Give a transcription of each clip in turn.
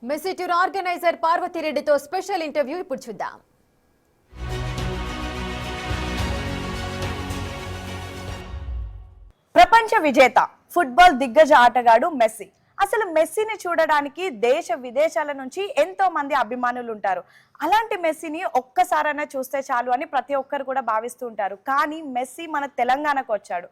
Messy tour organiser పార్వతిరెడ్డితో special interview ఇప్పుడు చూద్దాం. ప్రపంచ విజేత ఫుట్బాల్ దిగ్గజ ఆటగాడు మెస్సీ. అసలు మెస్సీని చూడడానికి దేశ విదేశాల నుంచి ఎంతో మంది అభిమానులు ఉంటారు. అలాంటి మెస్సీని ఒక్కసారైనా చూస్తే చాలు అని ప్రతి ఒక్కరు కూడా భావిస్తూ ఉంటారు. కానీ మెస్సీ మన తెలంగాణకు వచ్చాడు,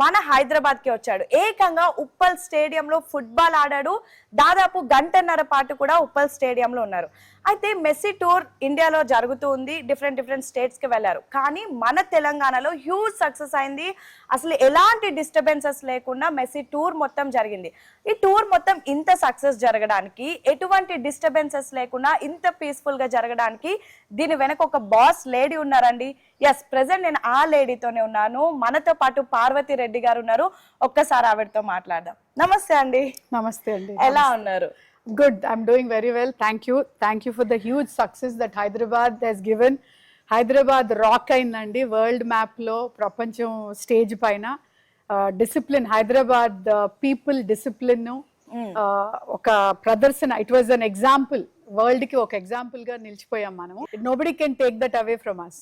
మన హైదరాబాద్కి వచ్చాడు. ఏకంగా ఉప్పల్ స్టేడియంలో ఫుట్బాల్ ఆడాడు. దాదాపు గంటన్నర పాటు కూడా ఉప్పల్ స్టేడియంలో ఉన్నారు. అయితే మెస్సీ టూర్ ఇండియాలో జరుగుతూ ఉంది, డిఫరెంట్ స్టేట్స్కి వెళ్ళారు. కానీ మన తెలంగాణలో హ్యూజ్ సక్సెస్ అయింది. అసలు ఎలాంటి డిస్టర్బెన్సెస్ లేకుండా మెస్సీ టూర్ మొత్తం జరిగింది. ఈ టూర్ మొత్తం ఇంత సక్సెస్ జరగడానికి, ఎటువంటి డిస్టర్బెన్సెస్ లేకుండా ఇంత పీస్ఫుల్గా జరగడానికి దీని వెనక ఒక బాస్ లేడీ ఉన్నారండి. ఎస్, ప్రెసెంట్ నేను ఆ లేడీతోనే ఉన్నాను. మనతో పాటు పార్వతిరెడ్డి గారు ఉన్నారు. ఒక్కసారి ఆవిడతో మాట్లాడదాం. నమస్తే అండి. నమస్తే అండి. ఎలా ఉన్నారు? Good. I'm doing very well. Thank you. Thank you for the huge success that Hyderabad has given. Hyderabad rock అయిందండి వరల్డ్ మ్యాప్ లో, ప్రపంచం స్టేజ్ పైన. డిసిప్లిన్, హైదరాబాద్ పీపుల్ డిసిప్లిన్ ఒక ప్రదర్శన. It was an example, world కి ఒక ఎగ్జాంపుల్ గా నిలిచిపోయాం మనము. Nobody can take that away from us.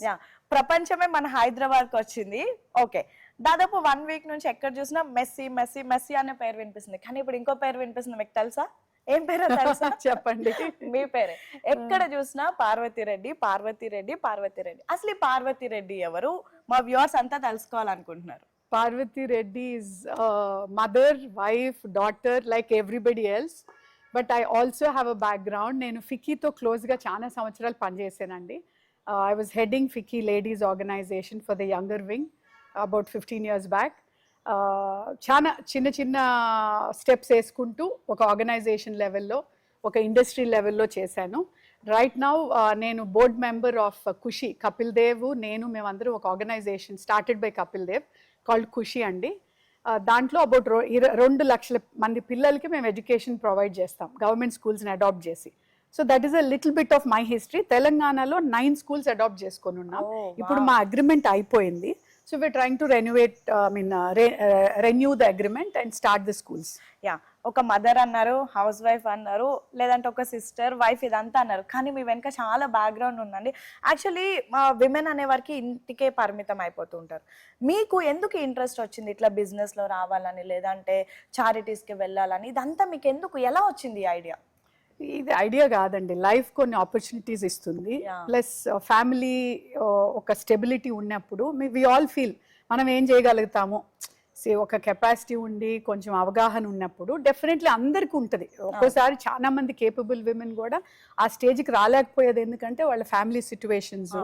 ప్రపంచమే మన హైదరాబాద్ కి వచ్చింది. ఓకే, దాదాపు 1 వీక్ నుంచి ఎక్కడ చూసినా మెస్సీ మెస్సీ మెస్సీ అనే పేరు వినిపిస్తుంది. కానీ ఇప్పుడు ఇంకో పేరు వినిపిస్తుంది, మీకు తెలుసా? ఏం పేరు తెలుసా? చెప్పండి. మీ పేరే. ఎక్కడ చూసినా పార్వతిరెడ్డి పార్వతిరెడ్డి పార్వతిరెడ్డి. అసలు ఈ పార్వతిరెడ్డి ఎవరు? మా వ్యూవర్స్ అంతా తెలుసుకోవాలనుకుంటున్నారు. Parvati is mother, wife, daughter like everybody else. But I also have a background. నేను ఫిక్కీతో క్లోజ్గా చాలా సంవత్సరాలు పనిచేసానండి. I was heading FICCI Ladies Organization for the younger wing about 15 years back. చాలా చిన్న స్టెప్స్ వేసుకుంటూ ఒక ఆర్గనైజేషన్ లెవెల్లో, ఒక ఇండస్ట్రీ లెవెల్లో చేశాను. రైట్ నౌ నేను board member of Khushi. Kapil Dev నేను మేమందరం ఒక organisation started by Kapil Dev called Khushi అండి. దాంట్లో అబౌట్ 2 లక్షల మంది పిల్లలకి మేము ఎడ్యుకేషన్ ప్రొవైడ్ చేస్తాం, గవర్నమెంట్ స్కూల్స్ని అడాప్ట్ చేసి. So that is a little bit of my history. తెలంగాణలో 9 స్కూల్స్ అడాప్ట్ చేసుకొని ఉన్నాం. ఇప్పుడు మా అగ్రిమెంట్ అయిపోయింది. So we're trying to renew the agreement and start the schools. Yeah, ఒక మదర్ అన్నారు, హౌస్ వైఫ్ అన్నారు, లేదంటే ఒక సిస్టర్, వైఫ్, ఇదంతా అన్నారు. కానీ మీ వెనక చాలా బ్యాక్గ్రౌండ్ ఉందండి. యాక్చువల్లీ మా విమెన్ అనే వారికి ఇంటికే పరిమితం అయిపోతూ ఉంటారు. మీకు ఎందుకు ఇంట్రెస్ట్ వచ్చింది ఇట్లా బిజినెస్లో రావాలని, లేదంటే చారిటీస్కి వెళ్ళాలని? ఇదంతా మీకు ఎందుకు, ఎలా వచ్చింది ఈ ఐడియా? ఇది ఐడియా కాదండి, లైఫ్ కొన్ని ఆపర్చునిటీస్ ఇస్తుంది. ప్లస్ ఫ్యామిలీ ఒక స్టెబిలిటీ ఉన్నప్పుడు వి ఆల్ ఫీల్ మనం ఏం చేయగలుగుతాము. ఒక కెపాసిటీ ఉండి కొంచెం అవగాహన ఉన్నప్పుడు డెఫినెట్లీ అందరికీ ఉంటుంది. ఒక్కోసారి చాలా మంది కేపబుల్ విమెన్ కూడా ఆ స్టేజ్కి రాలేకపోయేది. ఎందుకంటే వాళ్ళ ఫ్యామిలీ సిచ్యువేషన్స్,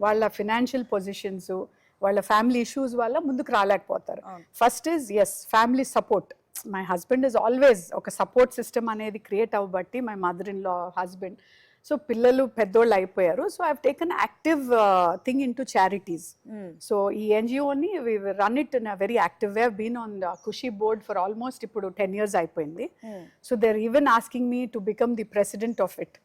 వాళ్ళ ఫినాన్షియల్ పొజిషన్స్, వాళ్ళ ఫ్యామిలీ ఇష్యూస్ వల్ల ముందుకు రాలేకపోతారు. First is family support. My husband is always ఒక సపోర్ట్ సిస్టమ్ అనేది క్రియేట్ అవ్వబట్టి, my mother in law, husband. So పిల్లలు పెద్దోళ్ళు అయిపోయారు. So I have taken active thing in to charities. So ఈ ఎన్జిఓని we run it in a very active way. Been on the Khushi board for almost ఇప్పుడు 10 years అయిపోయింది. So they are even asking me to become the president of it.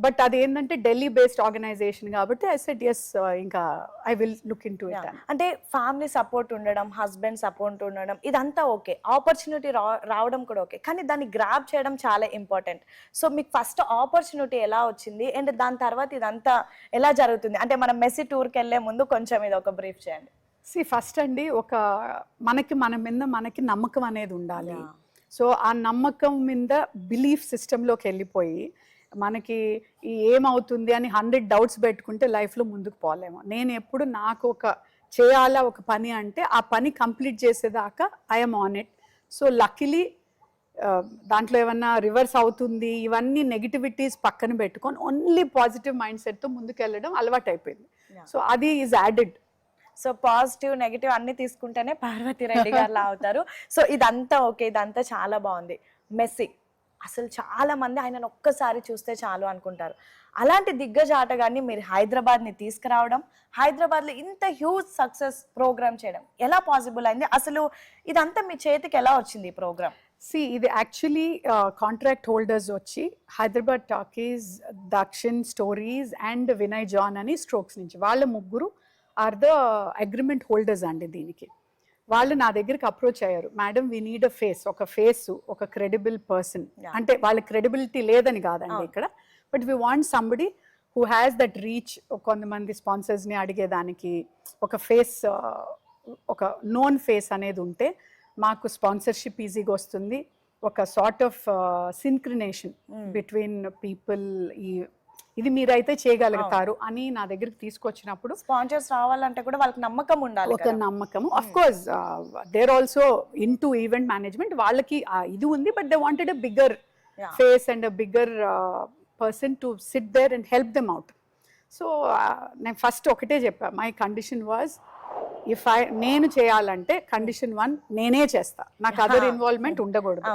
But అది ఏంటంటే Delhi based organization కాబట్టి I said yes, ఇంకా I will look into it. అంటే family support ఉండడం, husband support ఉండడం, ఇదంతా ఓకే, ఆపర్చునిటీ రావడం కూడా ఓకే, కానీ దాన్ని గ్రాబ్ చేయడం చాలా ఇంపార్టెంట్. సో మీకు ఫస్ట్ ఆపర్చునిటీ ఎలా వచ్చింది, అండ్ దాని తర్వాత ఇదంతా ఎలా జరుగుతుంది? అంటే మనం మెస్సీ టూర్కి వెళ్ళే ముందు కొంచెం ఇది ఒక బ్రీఫ్ చేయండి. ఫస్ట్ అండి, ఒక మనకి నమ్మకం అనేది ఉండాలి. సో ఆ నమ్మకం మీద బిలీఫ్ సిస్టంలోకి వెళ్ళిపోయి మనకి ఏమవుతుంది అని 100 డౌట్స్ పెట్టుకుంటే లైఫ్లో ముందుకు పోలేము. నేను ఎప్పుడు నాకు చేయాలా ఒక పని అంటే ఆ పని కంప్లీట్ చేసేదాకా I'm on it. So luckily దాంట్లో ఏమన్నా రివర్స్ అవుతుంది, ఇవన్నీ నెగిటివిటీస్ పక్కన పెట్టుకొని ఓన్లీ పాజిటివ్ మైండ్ సెట్తో ముందుకు వెళ్ళడం అలవాటు అయిపోయింది. సో అది is added. So positive negative అన్ని తీసుకుంటేనే పార్వతిరెడ్డి గారు అవుతారు. సో ఇదంతా ఓకే, ఇదంతా చాలా బాగుంది. మెస్సీ అసలు చాలా మంది ఆయనను ఒక్కసారి చూస్తే చాలు అనుకుంటారు. అలాంటి దిగ్గజ ఆటగాన్ని మీరు హైదరాబాద్ని తీసుకురావడం, హైదరాబాద్లో ఇంత హ్యూజ్ సక్సెస్ ప్రోగ్రామ్ చేయడం ఎలా పాసిబుల్ అయింది? అసలు ఇదంతా మీ చేతికి ఎలా వచ్చింది ఈ ప్రోగ్రామ్? ఇది యాక్చువల్లీ కాంట్రాక్ట్ హోల్డర్స్ వచ్చి Hyderabad talkies, Dakshin stories and Vinay John అని స్ట్రోక్స్ నుంచి, వాళ్ళ ముగ్గురు ఆర్ ద అగ్రిమెంట్ హోల్డర్స్ అండి దీనికి. వాళ్ళు నా దగ్గరికి అప్రోచ్ అయ్యారు, madam we need a face, ఒక ఫేస్, ఒక క్రెడిబుల్ పర్సన్. అంటే వాళ్ళ క్రెడిబిలిటీ లేదని కాదండి ఇక్కడ, but we want somebody who has that reach. కొంతమంది స్పాన్సర్స్ని అడిగేదానికి ఒక ఫేస్, ఒక నోన్ ఫేస్ అనేది ఉంటే మాకు స్పాన్సర్షిప్ ఈజీగా వస్తుంది. ఒక సార్ట్ ఆఫ్ సింక్రినేషన్ బిట్వీన్ పీపుల్, ఇది మీరైతే చేయగలుగుతారు అని నా దగ్గరికి తీసుకొచ్చినప్పుడు స్పాన్సర్స్ రావాలంటే కూడా వాళ్ళకి నమ్మకం ఉండాలి, ఒక నమ్మకము. Of course there also into event management, వాళ్ళకి ఇది ఉంది, but they wanted a bigger face and a bigger person to sit there and help them out. So నేను ఫస్ట్ ఒకటే చెప్పా, మై కండిషన్ వాజ్ నేను చేయాలంటే కండిషన్ 1 నేనే చేస్తా, నాకు అదర్ ఇన్వాల్వ్మెంట్ ఉండకూడదు.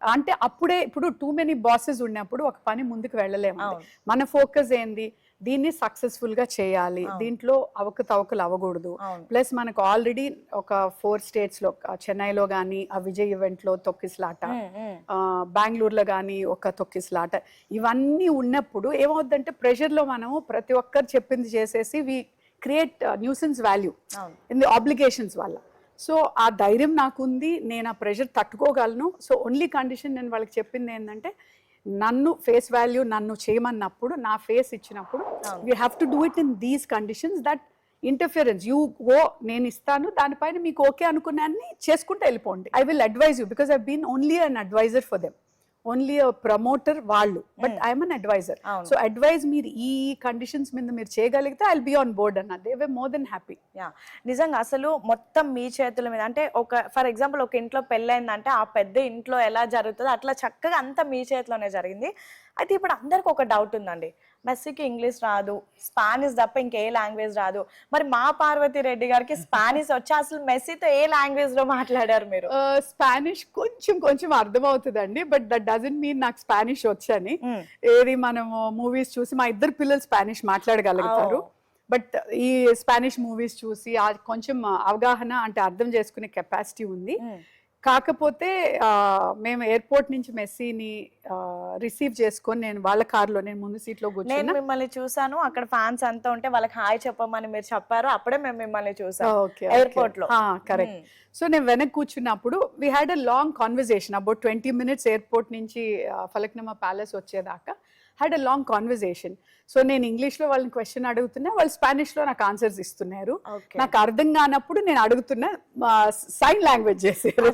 అంటే అప్పుడే ఇప్పుడు టూ మెనీ బాసెస్ ఉన్నప్పుడు ఒక పని ముందుకు వెళ్ళలేము. మన ఫోకస్ ఏంది, దీన్ని సక్సెస్ఫుల్ గా చేయాలి, దీంట్లో అవకతవకలు అవ్వకూడదు. ప్లస్ మనకు ఆల్రెడీ ఒక 4 states లో, చెన్నైలో కానీ ఆ విజయ్ ఈవెంట్ లో తొక్కిసలాట, బెంగళూరులో కానీ ఒక తొక్కిసలాట, ఇవన్నీ ఉన్నప్పుడు ఏమవుద్దంటే ప్రెషర్ లో మనము ప్రతి ఒక్కరు చెప్పింది చేసేసి we create nuisance value in the obligations వల్ల. సో ఆ ధైర్యం నాకుంది, నేను ఆ ప్రెషర్ తట్టుకోగలను. సో ఓన్లీ కండిషన్ నేను వాళ్ళకి చెప్పింది ఏంటంటే, నన్ను ఫేస్ వాల్యూ నన్ను చేయమన్నప్పుడు, నా ఫేస్ ఇచ్చినప్పుడు we have to do it in these conditions, that interference నేను ఇస్తాను, దానిపైన మీకు ఓకే అనుకున్నాన్ని చేసుకుంటూ వెళ్ళిపోండి. I will advise you because I been only an advisor for them, only promoter వాళ్ళు, but I'm an advisor. So advise మీరు ఈ కండిషన్స్ మీద మీరు చేయగలిగితే I will be on board అన్న. They were more than happy. నిజంగా అసలు మొత్తం మీ చేతుల మీద, అంటే ఒక ఫర్ ఎగ్జాంపుల్ ఒక ఇంట్లో పెళ్ళైందంటే ఆ పెద్ద ఇంట్లో ఎలా జరుగుతుందో అట్లా చక్కగా అంతా మీ చేతిలోనే జరిగింది. అయితే ఇప్పుడు అందరికి ఒక డౌట్ ఉందండి, మెస్సీకి ఇంగ్లీష్ రాదు, స్పానిష్ తప్ప ఇంకే లాంగ్వేజ్ రాదు, మరి మా పార్వతి రెడ్డి గారికి స్పానిష్ వచ్చి అసలు మెస్సీతో ఏ లాంగ్వేజ్ లో మాట్లాడారు మీరు? స్పానిష్ కొంచెం అర్థమవుతుందండి, బట్ దట్ డజంట్ మీన్ నాకు స్పానిష్ వచ్చని. ఏది మనము మూవీస్ చూసి మా ఇద్దరు పిల్లలు స్పానిష్ మాట్లాడగలుగుతారు, బట్ ఈ స్పానిష్ మూవీస్ చూసి కొంచెం అవగాహన, అంటే అర్థం చేసుకునే కెపాసిటీ ఉంది. కాకపోతే మేము ఎయిర్పోర్ట్ నుంచి మెస్సీని రిసీవ్ చేసుకొని నేను వాళ్ళ కార్లో, నేను ముందు సీట్లో కూర్చొని, నేను మిమ్మల్ని చూసాను, అక్కడ ఫ్యాన్స్ అంతా ఉంటే వాళ్ళకి హాయ్ చెప్పమని మీరు చెప్పారు, అప్పుడే మేము మిమ్మల్ని చూసాం ఎయిర్పోర్ట్ లో. కరెక్ట్. సో నేను వెనక్కి కూర్చున్నప్పుడు we had a long conversation about 20 minutes airport నుంచి ఫలక్నుమా ప్యాలెస్ వచ్చేదాకా had a long conversation. So నేను ఇంగ్లీష్లో వాళ్ళని క్వశ్చన్ అడుగుతున్నా, వాళ్ళు స్పానిష్లో నాకు ఆన్సర్స్ ఇస్తున్నారు. నాకు అర్థం కానప్పుడు నేను అడుగుతున్నా, సైన్ లాంగ్వేజ్ చేశారు.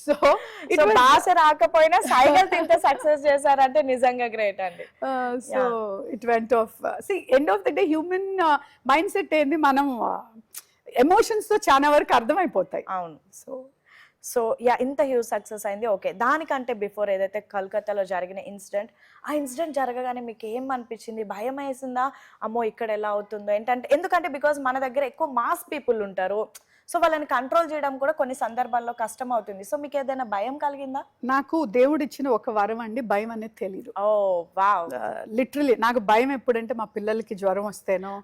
సో భాష రాకపోయినా సైగల్ ఇంత సక్సెస్ చేశారంటే నిజంగా గ్రేట్ అండి. So it went off end of the day human mind set ఏంది, మనం ఎమోషన్స్ తో చాలా వరకు అర్థమైపోతాయి. అవును. సో ఇంత హ్యూజ్ సక్సెస్ అయింది. ఓకే, దానికంటే బిఫోర్ ఏదైతే కల్కత్తాలో జరిగిన ఇన్సిడెంట్, ఆ ఇన్సిడెంట్ జరగగానే మీకు ఏం అనిపించింది? భయం వేసిందా, అమ్మో ఇక్కడ ఎలా అవుతుందో ఏంటంటే? ఎందుకంటే బికాజ్ మన దగ్గర ఎక్కువ మాస్ పీపుల్ ఉంటారు, సో వాళ్ళని కంట్రోల్ చేయడం కూడా కొన్ని సందర్భాల్లో కష్టం అవుతుంది. సో మీకు ఏదైనా భయం కలిగిందా? నాకు దేవుడు ఇచ్చిన ఒక వరం అండి, భయం అనేది తెలియదు. ఓ వావ్. లిటరలీ నాకు భయం ఎప్పుడంటే మా పిల్లలకి జ్వరం వస్తేనో,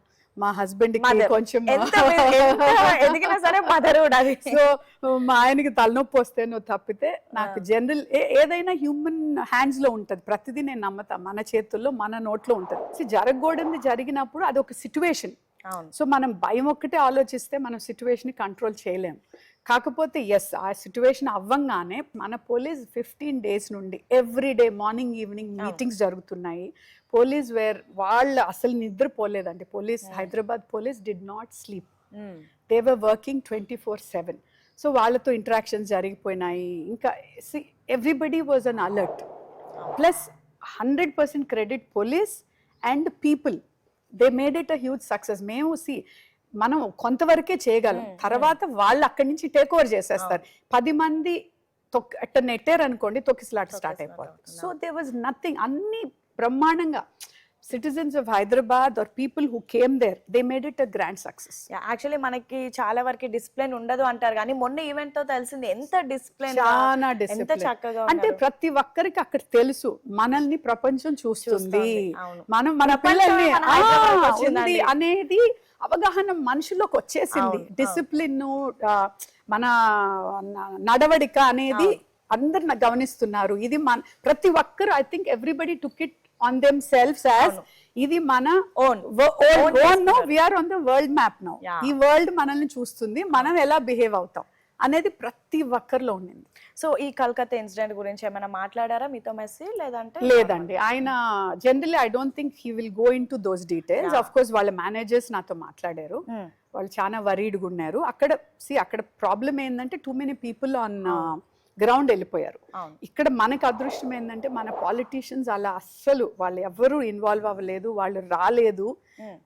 మా హస్బెండ్ కి కొంచెం ఎదిగినా సరే మదర్ ఉండాలి, సో మా ఆయనకి తలనొప్పి వస్తే నువ్వు తప్పితే నాకు జనరల్ ఏదైనా హ్యూమన్ హ్యాండ్స్ లో ఉంటది, ప్రతిదీ నేను నమ్మతా, మన చేతుల్లో మన నోట్లో ఉంటది. జరగకూడదు జరిగినప్పుడు అది ఒక సిచ్యువేషన్. సో మనం భయం ఒక్కటే ఆలోచిస్తే మనం సిచ్యువేషన్ ని కంట్రోల్ చేయలేం. కాకపోతే ఆ సిచ్యువేషన్ అవ్వంగానే మన పోలీస్ 15 days నుండి every day morning evening meetings జరుగుతున్నాయి. పోలీస్ వాళ్ళు అసలు నిద్రపోలేదండి. Police, Hyderabad police did not sleep, they were working 24/7. So వాళ్ళతో ఇంటరాక్షన్స్ జరిగిపోయినాయి. ఇంకా everybody was on alert. Plus 100% credit police and people, they made it a huge success. మేము మనం కొంతవరకే చేయగలం, తర్వాత వాళ్ళు అక్కడి నుంచి టేక్ ఓవర్ చేసేస్తారు. 10 మంది నెట్టారు అనుకోండి, తొక్కిసలాట స్టార్ట్ అయిపోతుంది. సో దే వాజ్ నథింగ్, అన్ని బ్రహ్మాండంగా citizens of Hyderabad or people who came there, they made it a grand success. Actually మనకి చాలా వరకు డిసిప్లిన్ ఉండదు అంటారు, కానీ మొన్న ఈవెంట్ తో తెలిసింది ఎంత డిసిప్లిన్, ఎంత చక్కగా. అంటే ప్రతి ఒక్కరికి అక్కడ తెలుసు మనల్ని ప్రపంచం చూస్తుంది, మనం మన పిల్లల్ని ఉంది అనేది అవగాహన మనుషుల్లోకి వచ్చేసింది. డిసిప్లిన్, మన నడవడిక అనేది అందరు గమనిస్తున్నారు, ఇది మన ప్రతి ఒక్కరు, I think everybody took it on themselves as ఇది మన own no, we are on the world map no. ఈ వరల్డ్ మనల్ని చూస్తుంది, మనం ఎలా బిహేవ్ అవుతాం అనేది ప్రతి ఒక్కరిలో ఉండింది. సో ఈ కల్కత్తా ఇన్సిడెంట్ గురించి ఏమైనా మాట్లాడారా మీతో మెస్సీ? లేదండి, ఆయన generally I don't think he will go in to those details. Of course వాళ్ళ మేనేజర్స్ నాతో మాట్లాడారు, వాళ్ళు చాలా వరీడ్గా ఉన్నారు. అక్కడ ప్రాబ్లం ఏంటంటే too many people on ground వెళ్ళిపోయారు. ఇక్కడ మనకు అదృష్టం ఏంటంటే మన పాలిటీషియన్స్ అలా అస్సలు వాళ్ళు ఎవరు ఇన్వాల్వ్ అవ్వలేదు, వాళ్ళు రాలేదు,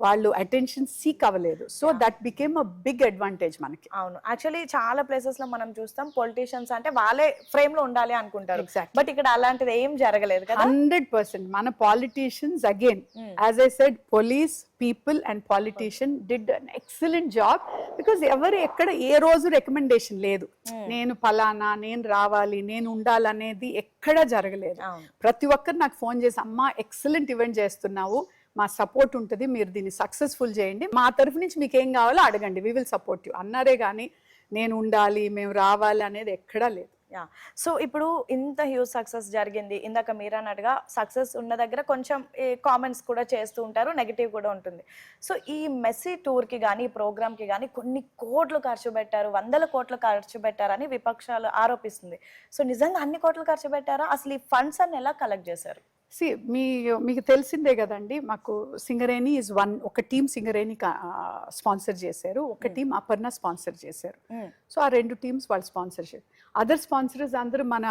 వాళ్ళు అటెన్షన్ సీక్ అవ్వలేదు. So that became a big advantage మనకి. అవును, యాక్చువల్లీ చాలా ప్లేసెస్ లో మనం చూస్తాం పొలిటీషియన్స్ అంటే వాళ్ళే ఫ్రేమ్ లో ఉండాలి అనుకుంటారు, బట్ ఇక్కడ అలాంటిది ఏం జరగలేదు కదా. 100% మన politicians again as I said, police people and politician did an excellent job. Because ఎవరు ఎక్కడ ఏ రోజు రికమెండేషన్ లేదు, నేను పలానా, నేను రావాలి, నేను ఉండాలనేది ఎక్కడా జరగలేదు. ప్రతి ఒక్కరు నాకు ఫోన్ చేసి, అమ్మా ఎక్సలెంట్ ఈవెంట్ చేస్తున్నావు, మా సపోర్ట్ ఉంటుంది, మీరు దీన్ని సక్సెస్ఫుల్ చేయండి, మా తరఫు నుంచి మీకు ఏం కావాలో అడగండి, వీ విల్ సపోర్ట్ యూ అన్నారే కానీ నేను ఉండాలి, మేము రావాలి అనేది ఎక్కడా లేదు. సో ఇప్పుడు ఇంత హ్యూజ్ సక్సెస్ జరిగింది, ఇందాక మీరు అన్నట్టుగా సక్సెస్ ఉన్న దగ్గర కొంచెం కామెంట్స్ కూడా చేస్తూ ఉంటారు, నెగిటివ్ కూడా ఉంటుంది. సో ఈ మెస్సీ టూర్కి కానీ ఈ ప్రోగ్రామ్కి కానీ కొన్ని కోట్లు ఖర్చు పెట్టారు, 100 కోట్లు ఖర్చు పెట్టారని విపక్షాలు ఆరోపిస్తుంది. సో నిజంగా అన్ని కోట్లు ఖర్చు పెట్టారా? అసలు ఈ ఫండ్స్ అన్ని ఎలా కలెక్ట్ చేశారు? మీకు తెలిసిందే కదండి, మాకు సింగరేణి ఇస్ ఒక టీం సింగరేణి స్పాన్సర్ చేశారు, ఒక టీం అపర్ణ స్పాన్సర్ చేశారు. సో ఆ 2 టీమ్స్ వాళ్ళు స్పాన్సర్షిప్, అదర్ స్పాన్సర్స్ అందరూ మన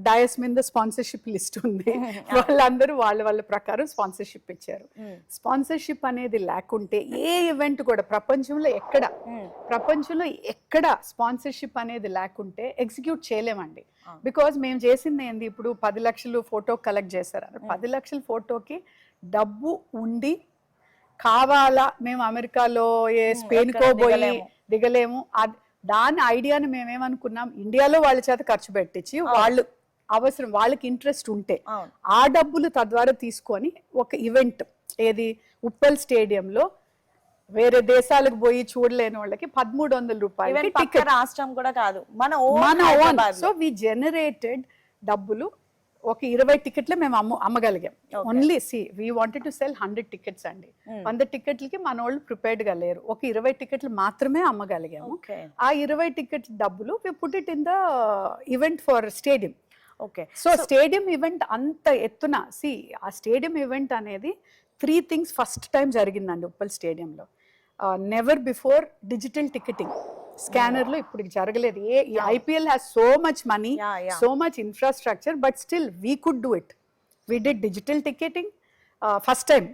డయస్ మీద స్పాన్సర్షిప్ లిస్ట్ ఉంది, వాళ్ళందరూ వాళ్ళ ప్రకారం స్పాన్సర్షిప్ ఇచ్చారు. స్పాన్సర్షిప్ అనేది లేకుంటే ఏ ఈవెంట్ కూడా ప్రపంచంలో ఎక్కడ స్పాన్సర్షిప్ అనేది లేకుంటే ఎగ్జిక్యూట్ చేయలేమండి. బికాజ్ మేము చేసింది ఏంది, ఇప్పుడు 10 లక్షలు ఫోటో కలెక్ట్ చేశారు, 10 లక్షల ఫోటోకి డబ్బు ఉండి కావాలా, మేము అమెరికాలో స్పెయిన్కో పోయి దిగలేము, దాని ఐడియాని మేమేమనుకున్నాం, ఇండియాలో వాళ్ళ చేత ఖర్చు పెట్టించి వాళ్ళు అవసరం, వాళ్ళకి ఇంట్రెస్ట్ ఉంటే ఆ డబ్బులు తద్వారా తీసుకొని ఒక ఈవెంట్ ఏది ఉప్పల్ స్టేడియంలో వేరే దేశాలకు పోయి చూడలేని వాళ్ళకి 1300 రూపాయలు, రాష్ట్రం కూడా కాదు మన ఓన్. సో వి జనరేటెడ్ డబ్బులు, ఒక 20 టికెట్లే మేము అమ్మగలిగాం. Only we wanted to sell 100 tickets అండి, 100 టికెట్లకి మన వాళ్ళు ప్రిపేర్డ్ గా లేరు, ఒక 20 టికెట్లు మాత్రమే అమ్మగలిగాము. ఆ 20 టికెట్ డబ్బులు we put it in the event for stadium. Okay, so stadium event అంత ఎత్తున ఆ స్టేడియం ఈవెంట్ అనేది 3 థింగ్స్ ఫస్ట్ టైం జరిగిందండి ఉప్పల్ స్టేడియంలో. నెవర్ బిఫోర్ డిజిటల్ టికెటింగ్, స్కానర్లో ఇప్పుడు జరగలేదు. IPL has so much money, so much infrastructure, but still we could do it. We did digital ticketing first time,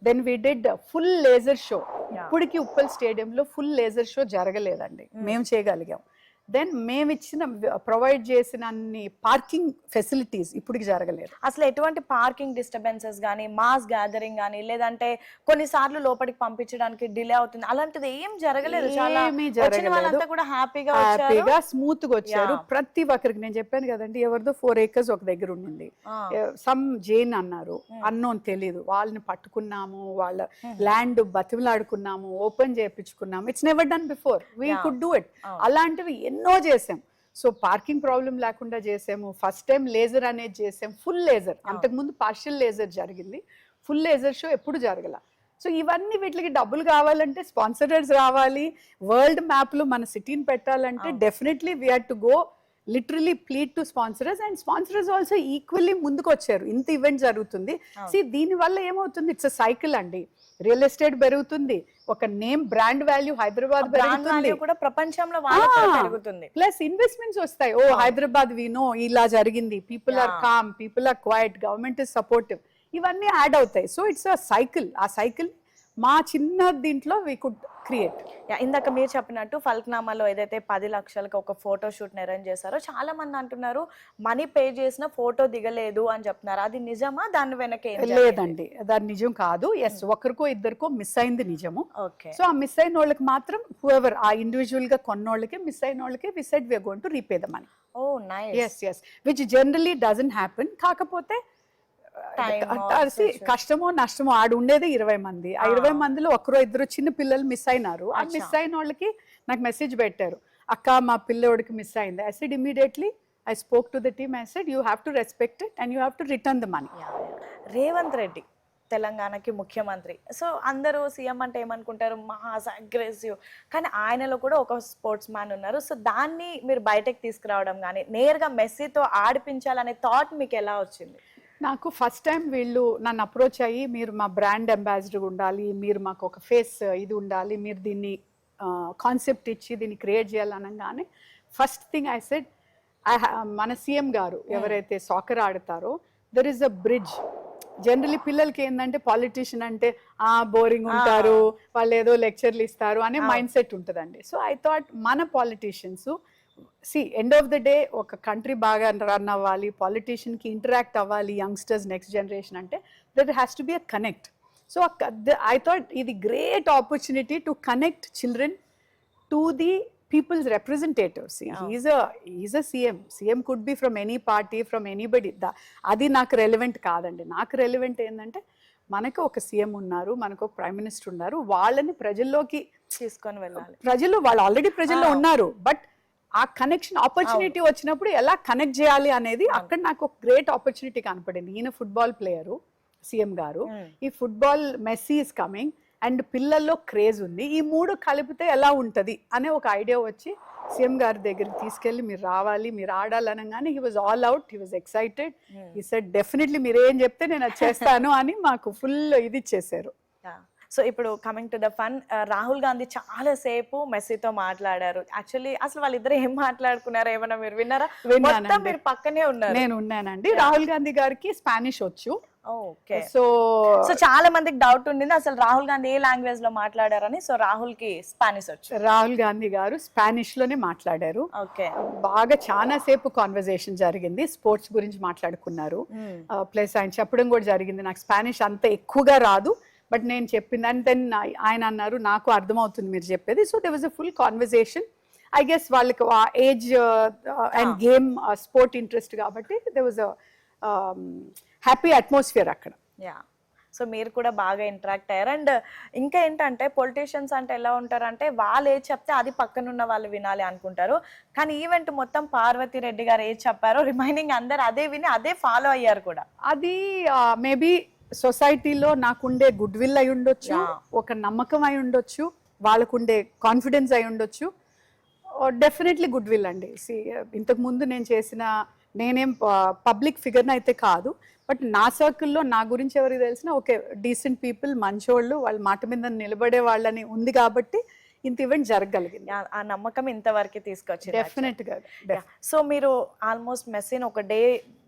then we did full laser show. ఇప్పటికి ఉప్పల్ స్టేడియంలో full laser show జరగలేదండి, మేము చేయగలిగాం. Then మేమిచ్చిన provide చేసిన అన్ని parking facilities ఇప్పటికి జరగలేదు. అసలు ఎటువంటి పార్కింగ్ డిస్టర్బెన్సెస్ కానీ, మాస్ గ్యాదరింగ్ కానీ, లేదంటే కొన్నిసార్లు లోపలికి పంపించడానికి డిలే అవుతుంది, అలాంటిది ఏం జరగలేదు. వాళ్ళంతా కూడా హ్యాపీగా స్మూత్ గా వచ్చారు. ప్రతి ఒక్కరికి నేను చెప్పాను కదండి, ఎవరిదో 4 acres ఒక దగ్గర ఉండింది, సమ్ జైన్ అన్నారు, అన్నోన్ తెలియదు, వాళ్ళని పట్టుకున్నాము, వాళ్ళ ల్యాండ్ బతిమలాడుకున్నాము, ఓపెన్ చేయించుకున్నాము. It's never done before, we could do it. అలాంటివి ఎన్నో చేసాం. సో పార్కింగ్ ప్రాబ్లం లేకుండా చేసాము. ఫస్ట్ టైం లేజర్ అనేది చేసాం, ఫుల్ లేజర్. అంతకుముందు పార్షియల్ లేజర్ జరిగింది, ఫుల్ లేజర్ షో ఎప్పుడు జరగల. సో ఇవన్నీ వీటికి డబ్బులు కావాలంటే స్పాన్సరర్స్ రావాలి, వరల్డ్ మ్యాప్లో మన సిటీని పెట్టాలంటే definitely we had to go literally plead to sponsorers, and sponsorers also equally ముందుకు వచ్చారు. ఇంత ఈవెంట్ జరుగుతుంది, దీని వల్ల ఏమవుతుంది, ఇట్స్ అ సైకిల్ అండి. రియల్ ఎస్టేట్ పెరుగుతుంది, ఒక నేమ్ బ్రాండ్ వాల్యూ హైదరాబాద్ కూడా ప్రపంచంలో పెరుగుతుంది, ప్లస్ ఇన్వెస్ట్మెంట్స్ వస్తాయి. ఓ హైదరాబాద్ వి నో ఇలా జరిగింది, people are calm, people are quiet, government is supportive, ఇవన్నీ యాడ్ అవుతాయి. So it's a cycle. ఆ సైకిల్ మా చిన్న దీంట్లో వీ కుడ్ క్రియేట్. ఇందాక మీరు చెప్పినట్టు ఫల్క్నామాలో ఏదైతే 10 లక్షలకు ఒక ఫోటో షూట్ అరేంజ్ చేశారో, చాలా మంది అంటున్నారు మనీ పే చేసిన ఫోటో దిగలేదు అని చెప్తున్నారు. అది నిజమా? దాని వెనక లేదండి, దాని నిజం కాదు. ఎస్, ఒకరికో ఇద్దరికో మిస్ అయింది నిజము. సో ఆ మిస్ అయిన వాళ్ళకి మాత్రం హూఎవర్ ఆ ఇండివిజువల్ గా కొన్నోళ్ళకి, మిస్ అయిన వాళ్ళకి we said we are going to repay the money. Oh nice. yes, which generally doesn't happen. కాకపోతే కష్టమో నష్టమో ఆడు ఉండేది 20 మంది, ఆ 20 మందిలో ఒకరో ఇద్దరు చిన్న పిల్లలు మిస్ అయినారు. ఆ మిస్ అయిన వాళ్ళకి నాకు మెసేజ్ పెట్టారు, అక్క మా పిల్లోడికి మిస్ అయింది. I said immediately I spoke to the team. I said, you have to respect it and you have to return the money. Revanth Reddy తెలంగాణకి ముఖ్యమంత్రి. సో అందరూ సీఎం అంటే ఏమనుకుంటారు, మాస్ అగ్రెసివ్, కానీ ఆయనలో కూడా ఒక స్పోర్ట్స్ మ్యాన్ ఉన్నారు. సో దాన్ని మీరు బయటకు తీసుకురావడం కానీ నేరుగా మెస్సీతో ఆడిపించాలనే థాట్ మీకు ఎలా వచ్చింది? నాకు ఫస్ట్ టైం వీళ్ళు నన్ను అప్రోచ్ అయ్యి, మీరు మా బ్రాండ్ అంబాసిడర్ ఉండాలి, మీరు మాకు ఒక ఫేస్ ఇది ఉండాలి, మీరు దీన్ని కాన్సెప్ట్ ఇచ్చి దీన్ని క్రియేట్ చేయాలనగానే ఫస్ట్ థింగ్ ఐ సెడ్, మన సీఎం గారు ఎవరైతే సాకర్ ఆడతారో, there is a bridge. Generally పిల్లలకి ఏంటంటే పాలిటీషియన్ అంటే బోరింగ్ ఉంటారు, వాళ్ళు ఏదో లెక్చర్లు ఇస్తారు అనే మైండ్ సెట్ ఉంటుందండి. సో ఐ థాట్ మన politicians end of the day ఒక కంట్రీ బాగా రన్ అవ్వాలి, పాలిటీషియన్కి ఇంటరాక్ట్ అవ్వాలి, యంగ్స్టర్స్ నెక్స్ట్ జనరేషన్ అంటే that has to be a connect. So I thought ఇది great opportunity to connect children to the people's representatives. He's a CM could be from any party, from anybody. అది నాకు relevant కాదండి. నాకు relevant ఏంటంటే మనకు ఒక CM ఉన్నారు, మనకు ఒక ప్రైమ్ మినిస్టర్ ఉన్నారు, వాళ్ళని ప్రజల్లోకి తీసుకొని వెళ్ళాలి. వాళ్ళు ఆల్రెడీ ప్రజల్లో ఉన్నారు, బట్ ఆ కనెక్షన్ ఆపర్చునిటీ వచ్చినప్పుడు ఎలా కనెక్ట్ చేయాలి అనేది అక్కడ నాకు ఒక గ్రేట్ ఆపర్చునిటీ కనపడింది. ఈయన ఫుట్బాల్ ప్లేయరు సీఎం గారు, ఈ football Messi is coming and పిల్లల్లో క్రేజ్ ఉంది, ఈ మూడు కలిపితే ఎలా ఉంటుంది అనే ఒక ఐడియా వచ్చి సీఎం గారి దగ్గరికి తీసుకెళ్ళి మీరు రావాలి, మీరు ఆడాలి అనగానే he was all out, he was excited. He said definitely మీరు ఏం చెప్తే నేను అది చేస్తాను అని మాకు ఫుల్ ఇది ఇచ్చేసారు. సో ఇప్పుడు coming to the fun, Rahul Gandhi చాలా సేపు మెస్సీతో మాట్లాడారు. యాక్చువల్లీ అసలు వాళ్ళిద్దరు ఏం మాట్లాడుకున్నారో ఏమన్నా మీరు విన్నారా? మొత్తం మీరు పక్కనే ఉన్నారు. నేను ఉన్నానండి. రాహుల్ గాంధీ గారికి స్పానిష్ వచ్చు. ఓకే. సో చాలా మందికి డౌట్ ఉండింది అసలు రాహుల్ గాంధీ ఏ లాంగ్వేజ్ లో మాట్లాడారని. సో రాహుల్ కి స్పానిష్ వచ్చు. రాహుల్ గాంధీ గారు స్పానిష్ లోనే మాట్లాడారు. ఓకే. బాగా చాలా సేపు కాన్వర్సేషన్ జరిగింది, స్పోర్ట్స్ గురించి మాట్లాడుకున్నారు. ప్లస్ ఆయన చెప్పడం కూడా జరిగింది, నాకు స్పానిష్ అంత ఎక్కువగా రాదు బట్ నేను చెప్పింది అండ్ దెన్ ఆయన అన్నారు నాకు అర్థమవుతుంది మీరు చెప్పేది. So they was a full conversation. I guess వాళ్ళకి ఆ age and game sport interest కాబట్టి they was a happy atmosphere అక్కడ. యా. సో మీరు కూడా బాగా ఇంటరాక్ట్ అయ్యారు. అండ్ ఇంకా ఏంటంటే పొలిటీషియన్స్ అంటే ఎలా ఉంటారంటే వాళ్ళు ఏది చెప్తే అది పక్కనున్న వాళ్ళు వినాలి అనుకుంటారు, కానీ ఈవెంట్ మొత్తం పార్వతి రెడ్డి గారు ఏది చెప్పారో రిమైనింగ్ అందరు అదే విని అదే ఫాలో అయ్యారు కూడా. అది మేబీ సొసైటీలో నాకుండే గుడ్ విల్ అయి ఉండొచ్చు, ఒక నమ్మకం అయి ఉండొచ్చు, వాళ్ళకుండే కాన్ఫిడెన్స్ అయి ఉండొచ్చు. డెఫినెట్లీ గుడ్ విల్ అండి. ఇంతకు ముందు నేను చేసిన, నేనేం పబ్లిక్ ఫిగర్ని అయితే కాదు, బట్ నా సర్కిల్లో నా గురించి ఎవరికి తెలిసినా ఓకే డీసెంట్ పీపుల్, మంచోళ్ళు, వాళ్ళ మాట మీద నిలబడే వాళ్ళని ఉంది కాబట్టి ఇంత ఈవెంట్ జరగగలిగింది. ఆ నమ్మకం ఇంతవరకు తీసుకొచ్చింది. డెఫినెట్ గా. సో మీరు ఆల్మోస్ట్ మెస్సీని ఒక డే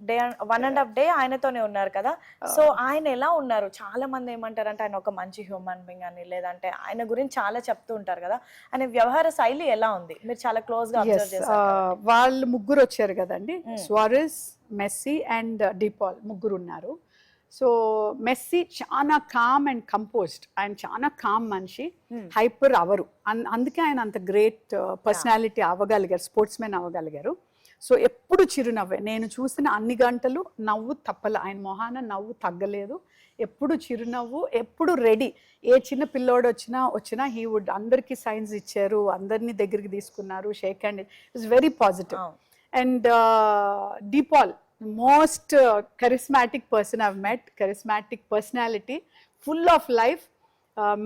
1.5 డే ఆయనతోనే ఉన్నారు కదా. సో ఆయన ఎలా ఉన్నారు? చాలా మంది ఏమంటారంటే ఆయన ఒక మంచి హ్యూమన్ బీయింగ్ అని, లేదంటే ఆయన గురించి చాలా చెప్తూ ఉంటారు కదా, ఆయన వ్యవహార శైలి ఎలా ఉంది? మీరు చాలా క్లోజ్ గా అబ్జర్వ్ చేశారు. వాళ్ళు ముగ్గురు వచ్చారు కదండి, సువారెజ్, మెస్సీ అండ్ డిపాల్ ముగ్గురు ఉన్నారు. సో మెస్సీ చాలా కామ్ అండ్ కంపోజ్డ్, ఆయన చాలా కామ్ మనిషి, హైపర్ అవరు, అందుకే ఆయన అంత గ్రేట్ పర్సనాలిటీ అవ్వగలిగారు, స్పోర్ట్స్ మెన్ అవ్వగలిగారు. సో ఎప్పుడు చిరునవ్వే, నేను చూసిన అన్ని గంటలు నవ్వు తప్పల, ఆయన మొహాన నవ్వు తగ్గలేదు, ఎప్పుడు చిరునవ్వు, ఎప్పుడు రెడీ. ఏ చిన్న పిల్లోడు వచ్చినా హీ వుడ్ అందరికీ సైన్స్ ఇచ్చారు, అందరినీ దగ్గరికి తీసుకున్నారు, shake hand, it's very positive. And de Paul most charismatic person I've met, charismatic personality, full of life.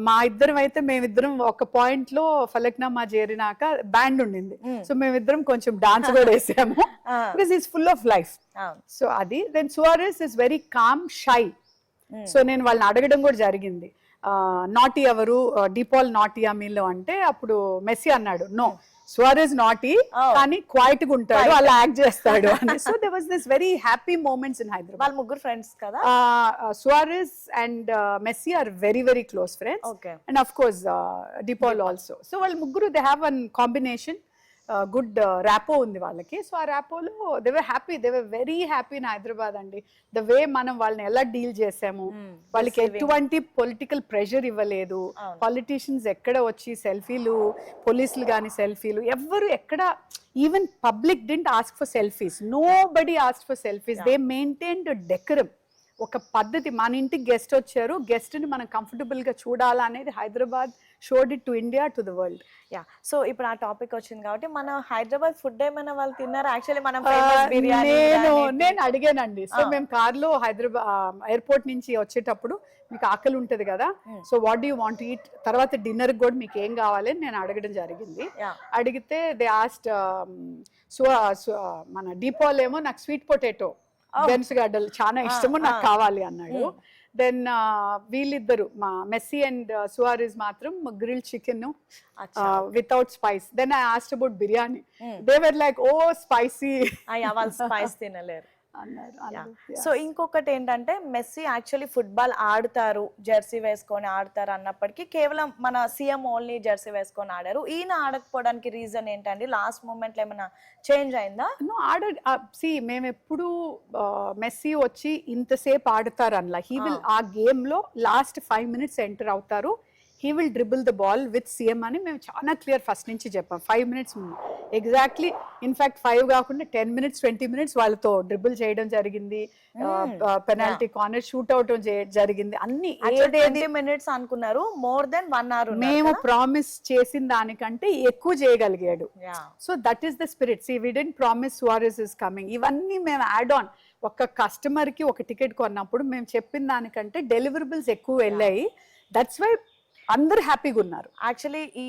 మా ఇద్దరం అయితే మేమిద్దరం ఒక పాయింట్ లో ఫలక్నామా చేరినాక బ్యాండ్ ఉండింది, సో మేమిద్దరం కొంచెం డాన్స్ కూడా వేసాము, because is full of life. So అది. Then Suarez is very calm, shy. So నేను వాళ్ళని అడగడం కూడా జరిగింది, నాటీ ఎవరు, డిపాల్ నాటీయా మీలో అంటే అప్పుడు మెస్సీ అన్నాడు నో, సువారెజ్ నాటీ కానీ క్వైట్ గా ఉంటాడు, అలా యాక్ట్ చేస్తాడు అని. So there was this very happy moments in Hyderabad. వాళ్ళ ముగ్గురు ఫ్రెండ్స్ కదా, Suarez and Messi are very very close friends, and of course De Paul also. So వాళ్ళ ముగ్గురు they have one combination, good rapport ఉంది వాళ్ళకి. సో ఆ ర్యాపోలో they were happy, they were very happy in Hyderabad అండి. ద వే మనం వాళ్ళని ఎలా డీల్ చేసాము, వాళ్ళకి ఎటువంటి పొలిటికల్ ప్రెషర్ ఇవ్వలేదు, పాలిటీషియన్స్ ఎక్కడ వచ్చి సెల్ఫీలు, పోలీసులు కానీ సెల్ఫీలు, ఎవ్వరు ఎక్కడ, even public didn't ask for selfies, nobody ask for selfies, they maintained decorum. ఒక పద్ధతి, మన ఇంటికి గెస్ట్ వచ్చారు, గెస్ట్ని మనం కంఫర్టబుల్గా చూడాలా అనేది Hyderabad showed it to India, to the world. Yeah, so ఇప్పుడు ఆ టాపిక్ వచ్చింది కాబట్టి మన హైదరాబాద్ ఫుడ్ ఏమైనా వాళ్ళు తిన్నారా? యాక్చువల్లీ మనం famous బిర్యానీ నేను అడిగానండి. సో మేము కార్లో హైదరాబాద్ ఎయిర్పోర్ట్ నుంచి వచ్చేటప్పుడు మీకు ఆకలి ఉంటది కదా, so what do you want eat, తర్వాత డిన్నర్ కూడా మీకు ఏం కావాలి అని నేను అడగడం జరిగింది. అడిగితే దే ఆస్ట్ మన డీపాల్ ఏమో నాకు స్వీట్ పొటాటో బెన్స్ గడ్డలు చాలా ఇష్టము, నాకు కావాలి అన్నాడు. దెన్ వీళ్ళిద్దరు మా మెస్సీ అండ్ సువారిస్ మాత్రం grill chicken without spice. Then I asked about biryani, they were like oh spicy వాళ్ళు స్పైస్ తినలేరు అన్నారు. సో ఇంకొకటి ఏంటంటే మెస్సీ యాక్చువల్లీ ఫుట్బాల్ ఆడతారు, జెర్సీ వేసుకొని ఆడతారు అన్నప్పటికీ కేవలం మన సీఎం ఓన్లీ జెర్సీ వేసుకొని ఆడారు. ఈయన ఆడకపోవడానికి రీజన్ ఏంటండి? లాస్ట్ మూమెంట్ లో ఏమైనా చేంజ్ అయిందా? మేము ఎప్పుడు మెస్సీ వచ్చి ఇంతసేపు ఆడతారు అనలా. హీ విల్ ఆ గేమ్ లో లాస్ట్ 5 minutes ఎంటర్ అవుతారు, he will dribble the ball with CM అని మేము చాలా క్లియర్ ఫస్ట్ నుంచి చెప్పాం. 5 minutes ముందు ఎగ్జాక్ట్లీ, ఇన్ఫాక్ట్ 5 కాకుండా 10 minutes 20 minutes వాళ్ళతో డ్రిబుల్ చేయడం జరిగింది, పెనాల్టీ కార్నర్ షూట్ అవుట్ జరిగింది. అన్ని 20 minutes అనుకున్నారు, మోర్ దెన్ 1 hour మేము ప్రామిస్ చేసిన దానికంటే ఎక్కువ చేయగలిగాడు. So that is the spirit. See we didn't promise Suarez is coming, ఇవన్నీ మేము యాడ్ ఆన్. ఒక కస్టమర్ కి ఒక టికెట్ కొన్నప్పుడు మేము చెప్పిన దానికంటే డెలివరబుల్స్ ఎక్కువ వెళ్ళాయి. దట్స్ వై అందరు హ్యాపీగా ఉన్నారు. యాక్చువల్లీ ఈ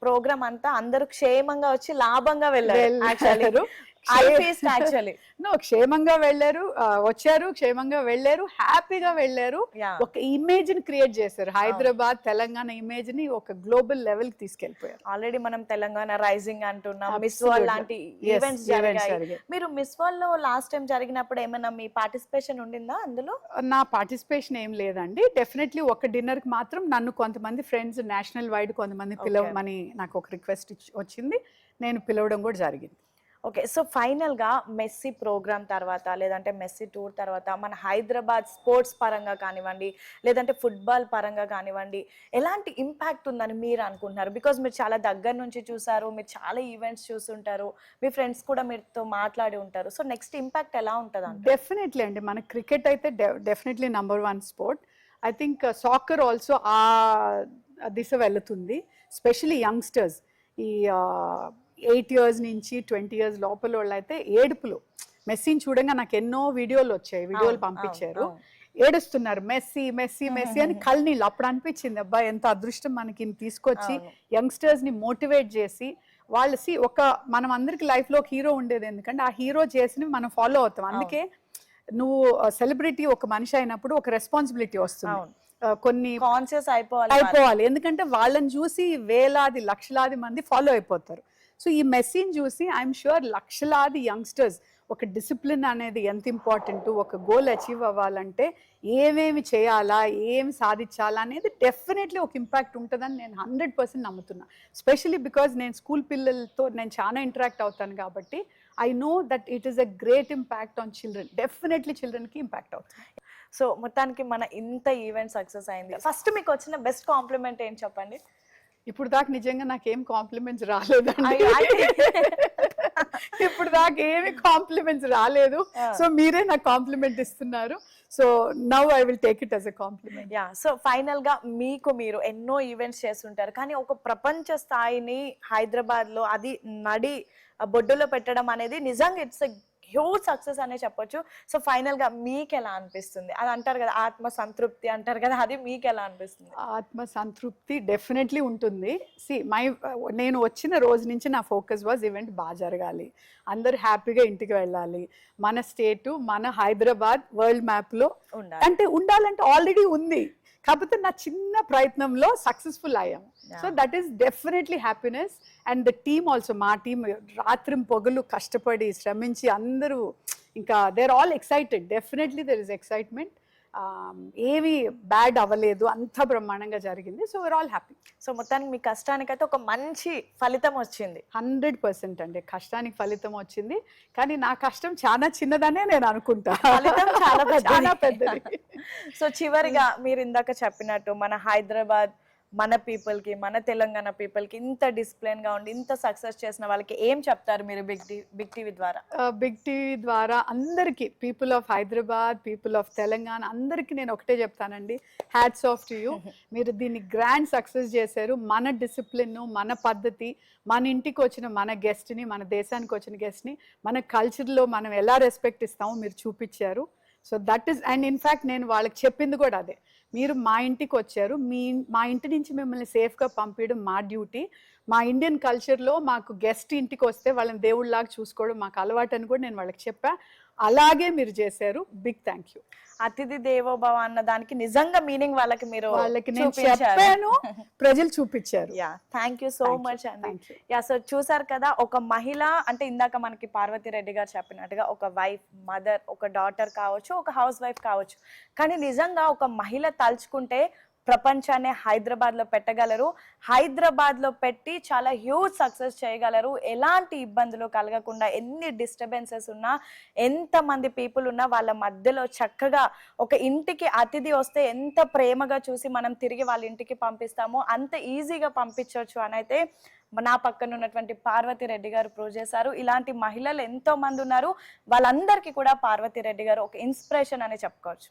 ప్రోగ్రామ్ అంతా అందరూ క్షేమంగా వచ్చి లాభంగా వెళ్ళారు. క్షేమంగా వెళ్ళారు, వచ్చారు, క్షేమంగా వెళ్ళారు, హ్యాపీగా వెళ్ళారు. ఒక ఇమేజ్ ని క్రియేట్ చేశారు, హైదరాబాద్ తెలంగాణ ఇమేజ్ ని ఒక గ్లోబల్ లెవెల్ కి తీసుకెళ్లిపోయారు. ఆల్రెడీ మనం తెలంగాణ రైజింగ్ అంటున్నాం, మిస్ వరల్డ్ లాంటి ఈవెంట్స్ జరిగాయి. మీరు మిస్ వరల్డ్ లో లాస్ట్ టైం జరిగినప్పుడు ఏమైనా మీ పార్టిసిపేషన్ ఉండిందా అందులో? నా పార్టిసిపేషన్ ఏం లేదండి. డెఫినెట్లీ ఒక డిన్నర్ కి మాత్రం నన్ను కొంతమంది ఫ్రెండ్స్ నేషనల్ వైడ్ కొంతమంది పిలవమని నాకు ఒక రిక్వెస్ట్ వచ్చింది, నేను పిలవడం కూడా జరిగింది. ఓకే, సో ఫైనల్ గా మెస్సీ ప్రోగ్రామ్ తర్వాత లేదంటే మెస్సీ టూర్ తర్వాత మన హైదరాబాద్ స్పోర్ట్స్ పరంగా కానివ్వండి లేదంటే ఫుట్బాల్ పరంగా కానివ్వండి ఎలాంటి ఇంపాక్ట్ ఉందని మీరు అనుకుంటున్నారు? బికాజ్ మీరు చాలా దగ్గర నుంచి చూసారు, మీరు చాలా ఈవెంట్స్ చూస్తుంటారు, మీ ఫ్రెండ్స్ కూడా మీతో మాట్లాడి ఉంటారు. సో నెక్స్ట్ ఇంపాక్ట్ ఎలా ఉంటుంది? డెఫినెట్లీ అండి, మన క్రికెట్ అయితే definitely number 1 sport. I think soccer also ఆ దిశ వెళుతుంది. స్పెషలీ యంగ్స్టర్స్, ఈ 8 years నుంచి 20 years లోపల వాళ్ళు అయితే ఏడుపులు. మెస్సీని చూడంగా నాకు ఎన్నో వీడియోలు వచ్చాయి, వీడియోలు పంపించారు, ఏడుస్తున్నారు మెస్సీ మెస్సీ మెస్సీ అని కళ్ళనీళ్ళు. అప్పుడు అనిపించింది అబ్బా ఎంత అదృష్టం మనకి తీసుకొచ్చి యంగ్స్టర్స్ ని మోటివేట్ చేసి వాళ్ళు ఒక మనం అందరికి లైఫ్ లో ఒక హీరో ఉండేది, ఎందుకంటే ఆ హీరో చేసి మనం ఫాలో అవుతాం. అందుకే నువ్వు సెలబ్రిటీ ఒక మనిషి అయినప్పుడు ఒక రెస్పాన్సిబిలిటీ వస్తుంది, కొన్ని కాన్షియస్ అయిపోవాలి, ఎందుకంటే వాళ్ళని చూసి వేలాది లక్షలాది మంది ఫాలో అయిపోతారు. సో ఈ మెస్సీని చూసి ఐఎమ్ షూర్ లక్షలాది యంగ్స్టర్స్ ఒక డిసిప్లిన్ అనేది ఎంత ఇంపార్టెంట్, ఒక గోల్ అచీవ్ అవ్వాలంటే ఏమేమి చేయాలా, ఏమి సాధించాలా అనేది డెఫినెట్లీ ఒక ఇంపాక్ట్ ఉంటుందని నేను 100% నమ్ముతున్నా. స్పెషలీ బికాజ్ నేను స్కూల్ పిల్లలతో నేను చాలా ఇంటరాక్ట్ అవుతాను కాబట్టి I know that it is a great impact on children. Definitely చిల్డ్రన్కి ఇంపాక్ట్ అవుతుంది. సో మొత్తానికి మన ఇంత ఈవెంట్ సక్సెస్ అయింది. ఫస్ట్ మీకు వచ్చిన బెస్ట్ కాంప్లిమెంట్ ఏం చెప్పండి? ఇప్పుడు దాకా నిజంగా నాకేం కాంప్లిమెంట్స్ రాలేదండి, ఇప్పుడు దాకా ఏమి కాంప్లిమెంట్స్ రాలేదు. సో మీరే నాకు కాంప్లిమెంట్ ఇస్తున్నారు. So now I will take it as a compliment. Yeah, so final గా మీరు ఎన్నో ఈవెంట్స్ చేస్తుంటారు, కానీ ఒక ప్రపంచ స్థాయిని హైదరాబాద్ లో అది నడి బొడ్డులో పెట్టడం అనేది నిజంగా ఇట్స్ హ్యూజ్ సక్సెస్ అనే చెప్పొచ్చు. సో ఫైనల్ గా మీకు ఎలా అనిపిస్తుంది? అది అంటారు కదా ఆత్మ సంతృప్తి అంటారు కదా, అది మీకు ఎలా అనిపిస్తుంది? ఆత్మ సంతృప్తి డెఫినెట్లీ ఉంటుంది. నేను వచ్చిన రోజు నుంచి నా ఫోకస్ వాజ్ ఈవెంట్ బాగా జరగాలి, అందరు హ్యాపీగా ఇంటికి వెళ్ళాలి, మన స్టేటు మన హైదరాబాద్ వరల్డ్ మ్యాప్ లో అంటే ఉండాలంటే ఆల్రెడీ ఉంది, కాకపోతే నా చిన్న ప్రయత్నంలో సక్సెస్ఫుల్ అయ్యాము. So that is definitely happiness. And the team also, మా టీం రాత్రి పొగలు కష్టపడి శ్రమించి అందరూ ఇంకా they are all excited. Definitely there is excitement, ఏవి బ్యాడ్ అవ్వలేదు, అంత బ్రహ్మాండంగా జరిగింది. So we are all happy. So మొత్తానికి మీ కష్టానికైతే ఒక మంచి ఫలితం వచ్చింది. 100% అండి, కష్టానికి ఫలితం వచ్చింది. కానీ నా కష్టం చాలా చిన్నదనే నేను అనుకుంటా, ఫలితం చాలా పెద్దది. సో చివరిగా మీరు ఇందాక చెప్పినట్టు మన హైదరాబాద్ మన పీపుల్ కి, మన తెలంగాణ పీపుల్ కి ఇంత డిసిప్లిన్ గా ఉండి ఇంత సక్సెస్ చేసిన వాళ్ళకి ఏం చెప్తారు మీరు బిగ్ టీవీ ద్వారా? బిగ్ టీవీ ద్వారా అందరికీ, people of Hyderabad, people of Telangana అందరికీ నేను ఒకటే చెప్తానండి, హ్యాట్స్ ఆఫ్ టు యూ. మీరు దీన్ని గ్రాండ్ సక్సెస్ చేశారు. మన డిసిప్లిన్, మన పద్ధతి, మన ఇంటికి వచ్చిన మన గెస్ట్ని, మన దేశానికి వచ్చిన గెస్ట్ని మన కల్చర్లో మనం ఎలా రెస్పెక్ట్ ఇస్తామో మీరు చూపించారు. So that is, and in fact నేను వాళ్ళకి చెప్పింది కూడా అదే, మీరు మా ఇంటికి వచ్చారు, మా ఇంటి నుంచి మిమ్మల్ని సేఫ్గా పంపించడం మా డ్యూటీ. మా ఇండియన్ కల్చర్లో మాకు గెస్ట్ ఇంటికి వస్తే వాళ్ళని దేవుళ్ళలాగా చూసుకోవడం మాకు అలవాటు అని కూడా నేను వాళ్ళకి చెప్పా. అలాగే మీరు చేశారు. Big thank you. అతిథి దేవోభవ అన్న దానికి నిజంగా మీనింగ్ వాళ్ళకి మీరు నేను చెప్పాను, ప్రజలు చూపించారు. Yeah, thank you so much అండి. యా, సో చూసారు కదా, ఒక మహిళ అంటే ఇందాక మనకి పార్వతి రెడ్డి గారు చెప్పినట్టుగా ఒక వైఫ్, మదర్, ఒక డాటర్ కావచ్చు, ఒక హౌస్ వైఫ్ కావచ్చు, కానీ నిజంగా ఒక మహిళ తలుచుకుంటే ప్రపంచాన్ని హైదరాబాద్లో పెట్టగలరు. హైదరాబాద్లో పెట్టి చాలా హ్యూజ్ సక్సెస్ చేయగలరు. ఎలాంటి ఇబ్బందులు కలగకుండా, ఎన్ని డిస్టర్బెన్సెస్ ఉన్నా, ఎంతమంది పీపుల్ ఉన్నా వాళ్ళ మధ్యలో చక్కగా ఒక ఇంటికి అతిథి వస్తే ఎంత ప్రేమగా చూసి మనం తిరిగి వాళ్ళ ఇంటికి పంపిస్తామో అంత ఈజీగా పంపించవచ్చు అని అయితే నా పక్కన ఉన్నటువంటి పార్వతి రెడ్డి గారు ప్రూవ్ చేశారు. ఇలాంటి మహిళలు ఎంతో మంది ఉన్నారు. వాళ్ళందరికీ కూడా పార్వతి రెడ్డి గారు ఒక ఇన్స్పిరేషన్ అని చెప్పుకోవచ్చు.